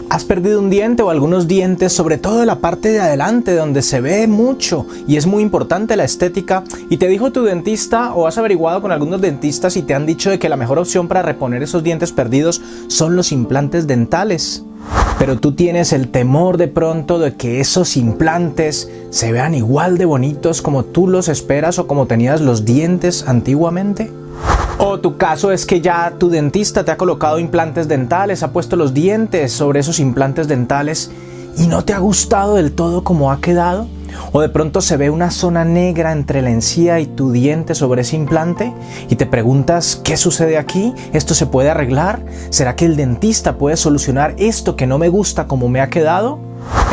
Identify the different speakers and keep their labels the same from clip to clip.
Speaker 1: ¿Has perdido un diente o algunos dientes, sobre todo en la parte de adelante donde se ve mucho y es muy importante la estética? Y te dijo tu dentista o has averiguado con algunos dentistas y te han dicho de que la mejor opción para reponer esos dientes perdidos son los implantes dentales. Pero tú tienes el temor de pronto de que esos implantes se vean igual de bonitos como tú los esperas o como tenías los dientes antiguamente. O tu caso es que ya tu dentista te ha colocado implantes dentales, ha puesto los dientes sobre esos implantes dentales y no te ha gustado del todo cómo ha quedado. O de pronto se ve una zona negra entre la encía y tu diente sobre ese implante y te preguntas ¿qué sucede aquí? ¿Esto se puede arreglar? ¿Será que el dentista puede solucionar esto que no me gusta como me ha quedado?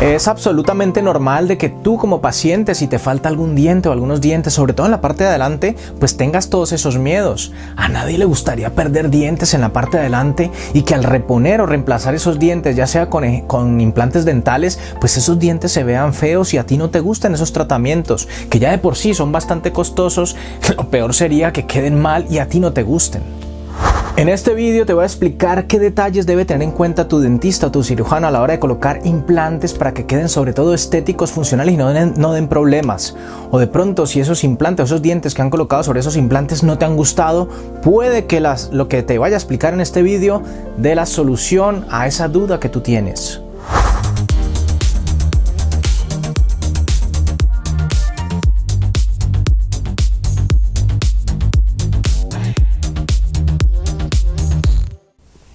Speaker 1: Es absolutamente normal de que tú como paciente, si te falta algún diente o algunos dientes, sobre todo en la parte de adelante, pues tengas todos esos miedos. A nadie le gustaría perder dientes en la parte de adelante y que al reponer o reemplazar esos dientes, ya sea con implantes dentales, pues esos dientes se vean feos y a ti no te gustan esos tratamientos, que ya de por sí son bastante costosos. Lo peor sería que queden mal y a ti no te gusten. En este vídeo te voy a explicar qué detalles debe tener en cuenta tu dentista o tu cirujano a la hora de colocar implantes para que queden sobre todo estéticos, funcionales y no den problemas. O de pronto si esos implantes o esos dientes que han colocado sobre esos implantes no te han gustado, puede que lo que te vaya a explicar en este vídeo dé la solución a esa duda que tú tienes.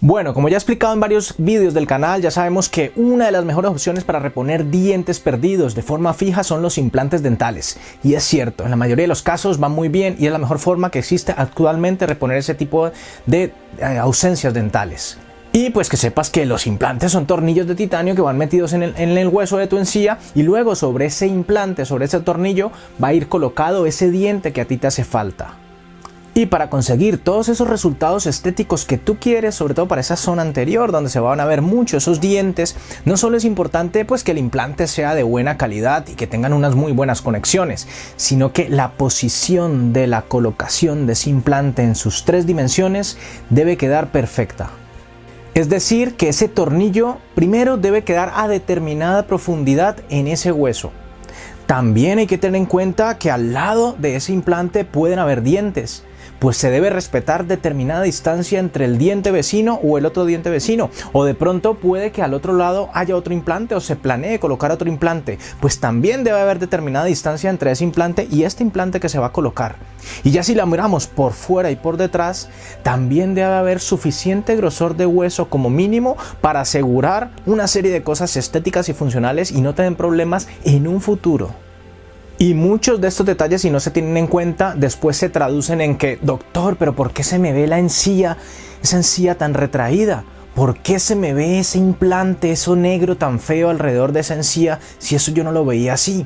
Speaker 1: Bueno, como ya he explicado en varios vídeos del canal, ya sabemos que una de las mejores opciones para reponer dientes perdidos de forma fija son los implantes dentales. Y es cierto, en la mayoría de los casos van muy bien y es la mejor forma que existe actualmente reponer ese tipo de ausencias dentales. Y pues que sepas que los implantes son tornillos de titanio que van metidos en el hueso de tu encía y luego sobre ese implante, sobre ese tornillo, va a ir colocado ese diente que a ti te hace falta. Y para conseguir todos esos resultados estéticos que tú quieres, sobre todo para esa zona anterior donde se van a ver mucho esos dientes, no solo es importante pues que el implante sea de buena calidad y que tengan unas muy buenas conexiones, sino que la posición de la colocación de ese implante en sus 3 dimensiones debe quedar perfecta. Es decir, que ese tornillo primero debe quedar a determinada profundidad en ese hueso. También hay que tener en cuenta que al lado de ese implante pueden haber dientes, pues se debe respetar determinada distancia entre el diente vecino o el otro diente vecino, o de pronto puede que al otro lado haya otro implante o se planee colocar otro implante, pues también debe haber determinada distancia entre ese implante y este implante que se va a colocar. Y ya si la miramos por fuera y por detrás, también debe haber suficiente grosor de hueso como mínimo para asegurar una serie de cosas estéticas y funcionales y no tener problemas en un futuro. Y muchos de estos detalles, si no se tienen en cuenta, después se traducen en que, doctor, pero ¿por qué se me ve la encía, esa encía tan retraída? ¿Por qué se me ve ese implante, eso negro tan feo alrededor de esa encía, si eso yo no lo veía así?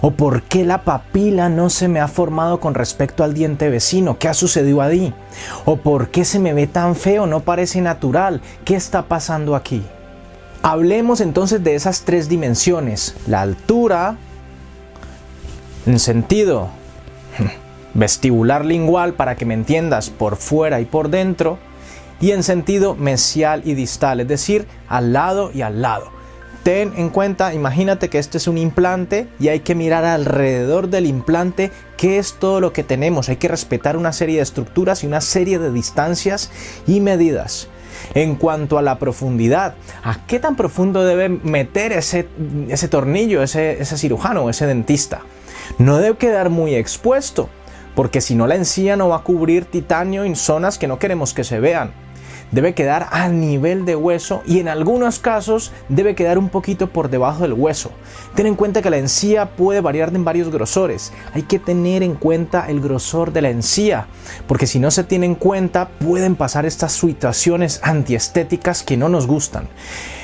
Speaker 1: ¿O por qué la papila no se me ha formado con respecto al diente vecino? ¿Qué ha sucedido ahí? ¿O por qué se me ve tan feo, no parece natural? ¿Qué está pasando aquí? Hablemos entonces de esas 3 dimensiones, la altura, en sentido vestibular lingual para que me entiendas por fuera y por dentro, y en sentido mesial y distal, es decir, al lado y al lado. Ten en cuenta, imagínate que este es un implante y hay que mirar alrededor del implante qué es todo lo que tenemos. Hay que respetar una serie de estructuras y una serie de distancias y medidas. En cuanto a la profundidad, ¿a qué tan profundo debe meter ese tornillo, ese cirujano o ese dentista? No debe quedar muy expuesto, porque si no la encía no va a cubrir titanio en zonas que no queremos que se vean. Debe quedar a nivel de hueso y en algunos casos debe quedar un poquito por debajo del hueso. Ten en cuenta que la encía puede variar en varios grosores. Hay que tener en cuenta el grosor de la encía, porque si no se tiene en cuenta pueden pasar estas situaciones antiestéticas que no nos gustan.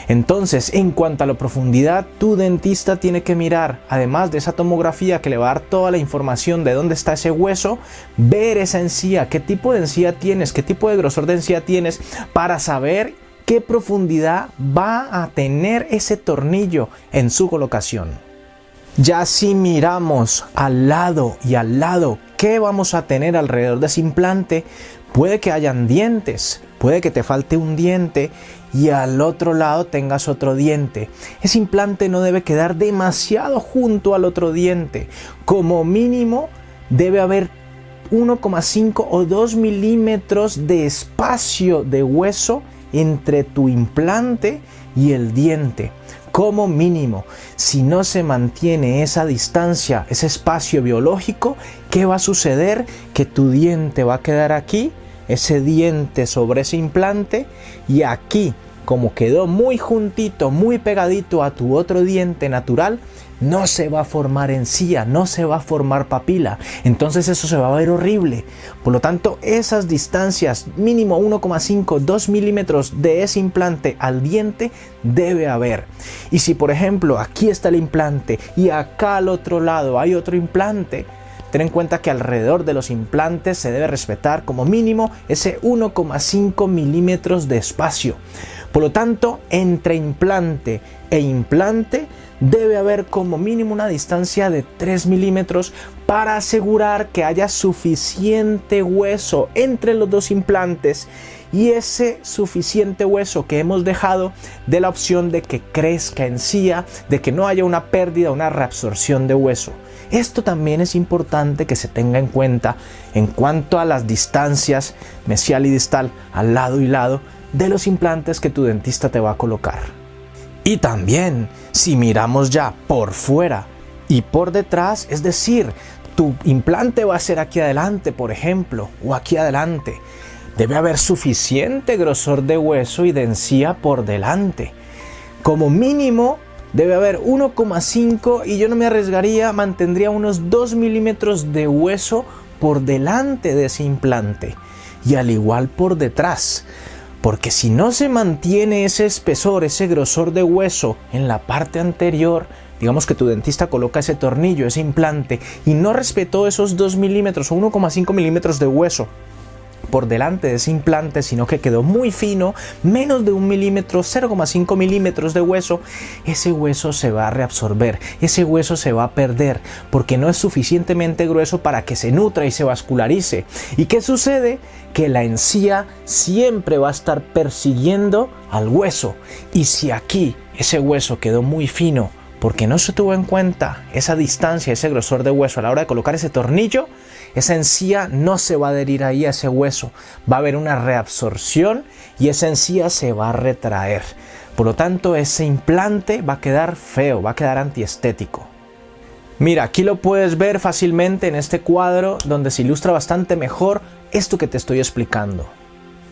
Speaker 1: Entonces, en cuanto a la profundidad, tu dentista tiene que mirar, además de esa tomografía que le va a dar toda la información de dónde está ese hueso, ver esa encía, qué tipo de encía tienes, qué tipo de grosor de encía tienes, para saber qué profundidad va a tener ese tornillo en su colocación. Ya si miramos al lado y al lado, ¿qué vamos a tener alrededor de ese implante? Puede que hayan dientes, puede que te falte un diente y al otro lado tengas otro diente. Ese implante no debe quedar demasiado junto al otro diente. Como mínimo debe haber 1,5 o 2 milímetros de espacio de hueso entre tu implante y el diente. Como mínimo, si no se mantiene esa distancia, ese espacio biológico, ¿qué va a suceder? Que tu diente va a quedar aquí, ese diente sobre ese implante, y aquí, como quedó muy juntito, muy pegadito a tu otro diente natural, no se va a formar encía, no se va a formar papila. Entonces eso se va a ver horrible. Por lo tanto, esas distancias, mínimo 1,5, 2 milímetros de ese implante al diente debe haber. Y si por ejemplo aquí está el implante y acá al otro lado hay otro implante, ten en cuenta que alrededor de los implantes se debe respetar como mínimo ese 1,5 milímetros de espacio. Por lo tanto, entre implante e implante debe haber como mínimo una distancia de 3 milímetros para asegurar que haya suficiente hueso entre los dos implantes y ese suficiente hueso que hemos dejado de la opción de que crezca encía, de que no haya una pérdida, una reabsorción de hueso. Esto también es importante que se tenga en cuenta en cuanto a las distancias mesial y distal al lado y lado de los implantes que tu dentista te va a colocar. Y también, si miramos ya por fuera y por detrás, es decir, tu implante va a ser aquí adelante, por ejemplo, o aquí adelante, debe haber suficiente grosor de hueso y de encía por delante. Como mínimo, debe haber 1,5 y yo no me arriesgaría, mantendría unos 2 milímetros de hueso por delante de ese implante y al igual por detrás. Porque si no se mantiene ese espesor, ese grosor de hueso en la parte anterior, digamos que tu dentista coloca ese tornillo, ese implante, y no respetó esos 2 milímetros o 1,5 milímetros de hueso por delante de ese implante, sino que quedó muy fino, menos de 1 milímetro, 0,5 milímetros de hueso, ese hueso se va a reabsorber, ese hueso se va a perder, porque no es suficientemente grueso para que se nutra y se vascularice. ¿Y qué sucede? Que la encía siempre va a estar persiguiendo al hueso, y si aquí ese hueso quedó muy fino, porque no se tuvo en cuenta esa distancia, ese grosor de hueso a la hora de colocar ese tornillo, esa encía no se va a adherir ahí a ese hueso, va a haber una reabsorción y esa encía se va a retraer. Por lo tanto, ese implante va a quedar feo, va a quedar antiestético. Mira, aquí lo puedes ver fácilmente en este cuadro donde se ilustra bastante mejor esto que te estoy explicando.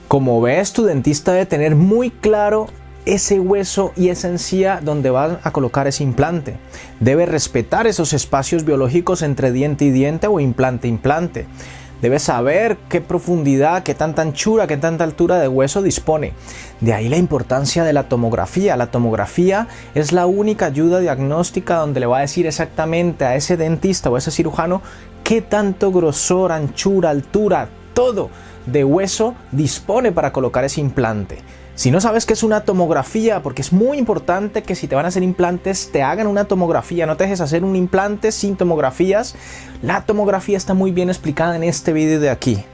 Speaker 1: Como ves, tu dentista debe tener muy claro ese hueso y esa encía donde va a colocar ese implante. Debe respetar esos espacios biológicos entre diente y diente o implante a implante. Debe saber qué profundidad, qué tanta anchura, qué tanta altura de hueso dispone. De ahí la importancia de la tomografía. La tomografía es la única ayuda diagnóstica donde le va a decir exactamente a ese dentista o a ese cirujano qué tanto grosor, anchura, altura, todo de hueso dispone para colocar ese implante. Si no sabes qué es una tomografía, porque es muy importante que si te van a hacer implantes te hagan una tomografía, no te dejes hacer un implante sin tomografías. La tomografía está muy bien explicada en este vídeo de aquí.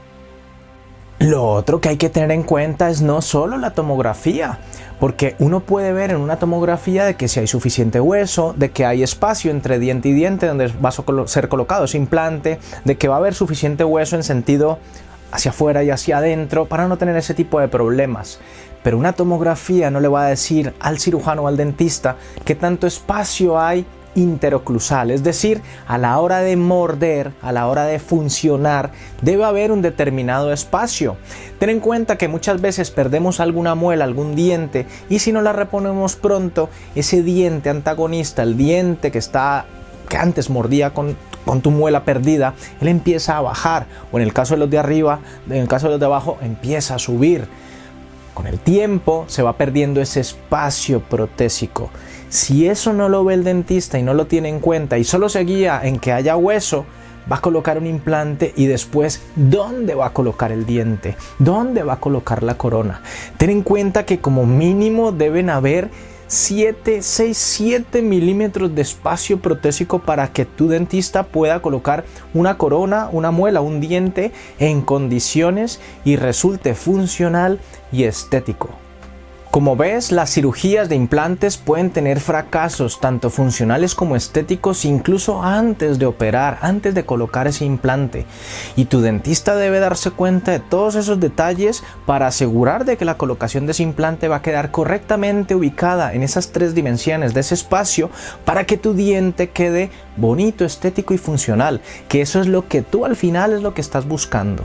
Speaker 1: Lo otro que hay que tener en cuenta es no solo la tomografía, porque uno puede ver en una tomografía de que si hay suficiente hueso, de que hay espacio entre diente y diente donde va a ser colocado ese implante, de que va a haber suficiente hueso en sentido hacia afuera y hacia adentro para no tener ese tipo de problemas. Pero una tomografía no le va a decir al cirujano o al dentista qué tanto espacio hay interoclusal, es decir, a la hora de morder, a la hora de funcionar, debe haber un determinado espacio. Ten en cuenta que muchas veces perdemos alguna muela, algún diente, y si no la reponemos pronto, ese diente antagonista, el diente que antes mordía con tu muela perdida, él empieza a bajar, o en el caso de los de arriba, en el caso de los de abajo, empieza a subir. Con el tiempo se va perdiendo ese espacio protésico. Si eso no lo ve el dentista y no lo tiene en cuenta y solo se guía en que haya hueso, va a colocar un implante y después, ¿dónde va a colocar el diente? ¿Dónde va a colocar la corona? Ten en cuenta que como mínimo deben haber 7 milímetros de espacio protésico para que tu dentista pueda colocar una corona, una muela, un diente en condiciones y resulte funcional y estético. Como ves, las cirugías de implantes pueden tener fracasos tanto funcionales como estéticos incluso antes de operar, antes de colocar ese implante. Y tu dentista debe darse cuenta de todos esos detalles para asegurar de que la colocación de ese implante va a quedar correctamente ubicada en esas 3 dimensiones de ese espacio para que tu diente quede bonito, estético y funcional, que eso es lo que tú al final es lo que estás buscando.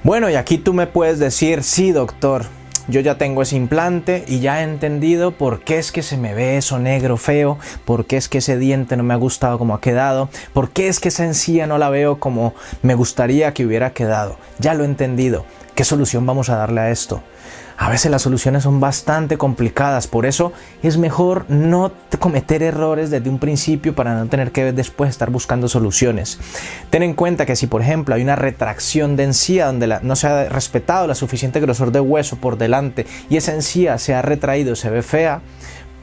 Speaker 1: Bueno, y aquí tú me puedes decir, sí, doctor, yo ya tengo ese implante y ya he entendido por qué es que se me ve eso negro feo, por qué es que ese diente no me ha gustado como ha quedado, por qué es que esa encía no la veo como me gustaría que hubiera quedado. Ya lo he entendido. ¿Qué solución vamos a darle a esto? A veces las soluciones son bastante complicadas, por eso es mejor no cometer errores desde un principio para no tener que después estar buscando soluciones. Ten en cuenta que si por ejemplo hay una retracción de encía donde no se ha respetado la suficiente grosor de hueso por delante y esa encía se ha retraído, se ve fea,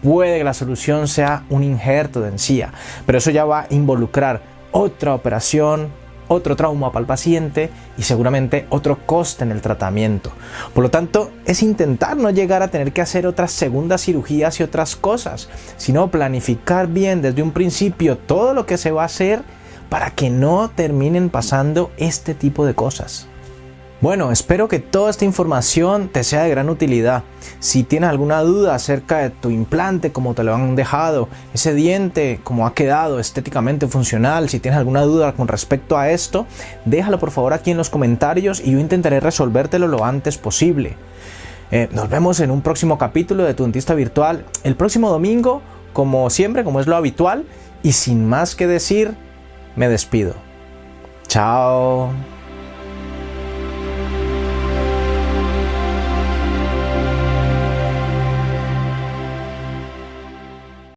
Speaker 1: puede que la solución sea un injerto de encía, pero eso ya va a involucrar otra operación, otro trauma para el paciente y seguramente otro coste en el tratamiento. Por lo tanto, es intentar no llegar a tener que hacer otras segundas cirugías y otras cosas, sino planificar bien desde un principio todo lo que se va a hacer para que no terminen pasando este tipo de cosas. Bueno, espero que toda esta información te sea de gran utilidad. Si tienes alguna duda acerca de tu implante, cómo te lo han dejado, ese diente, cómo ha quedado estéticamente funcional, si tienes alguna duda con respecto a esto, déjalo por favor aquí en los comentarios y yo intentaré resolvértelo lo antes posible. Nos vemos en un próximo capítulo de Tu Dentista Virtual el próximo domingo, como siempre, como es lo habitual, y sin más que decir, me despido. Chao.